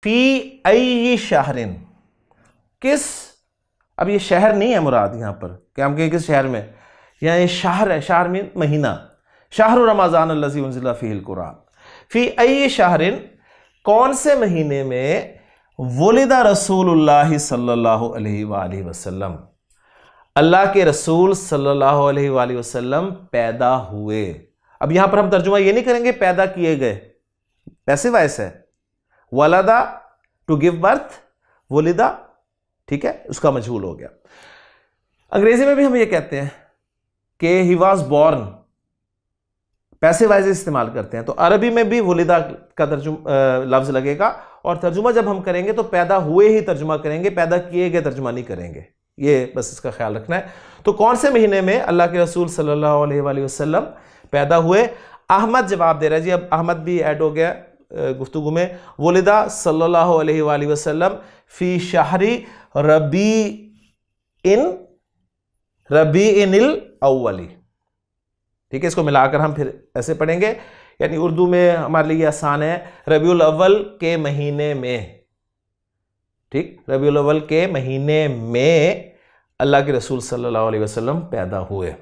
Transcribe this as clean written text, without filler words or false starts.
फी अय्यि शहरिन, किस, अब ये शहर नहीं है मुराद यहां पर कि हम कहें किस शहर में, यहाँ ये शहर है, शहर मीन महीना, शहर रमज़ान अल्लज़ी उन्ज़िला फ़ीहिल कुरान। फी अय्यि शहरिन, कौन से महीने में, वुलिदा रसूलुल्लाह सल्लल्लाहु अलैहि वसल्लम, अल्लाह के रसूल सल्लल्लाहु अलैहि वसल्लम पैदा हुए। अब यहां पर हम तर्जुमा ये नहीं करेंगे पैदा किए गए, पैसिव वॉइस है, वलदा टू गिव बर्थ, वुलिदा, ठीक है, उसका मजहूल हो गया। अंग्रेजी में भी हम ये कहते हैं कि he was born, passive voice इस्तेमाल करते हैं, तो अरबी में भी वुलिदा का लफ्ज लगेगा, और तर्जुमा जब हम करेंगे तो पैदा हुए ही तर्जुमा करेंगे, पैदा किए गए तर्जुमा नहीं करेंगे, ये बस इसका ख्याल रखना है। तो कौन से महीने में अल्लाह के रसूल सल्लल्लाहु अलैहि वसल्लम पैदा हुए? अहमद जवाब दे रहा है जी, अब अहमद भी ऐड हो गया गुफ्तगू में। वुलिदा सल्लल्लाहु अलैहि वसल्लम फी शहरी रबीइनिल अव्वली, ठीक है, इसको मिलाकर हम फिर ऐसे पढ़ेंगे, यानी उर्दू में हमारे लिए आसान है, रबीउल अव्वल के महीने में, ठीक, रबीउल अव्वल के महीने में अल्लाह के रसूल सल्लल्लाहु अलैहि वसल्लम पैदा हुए।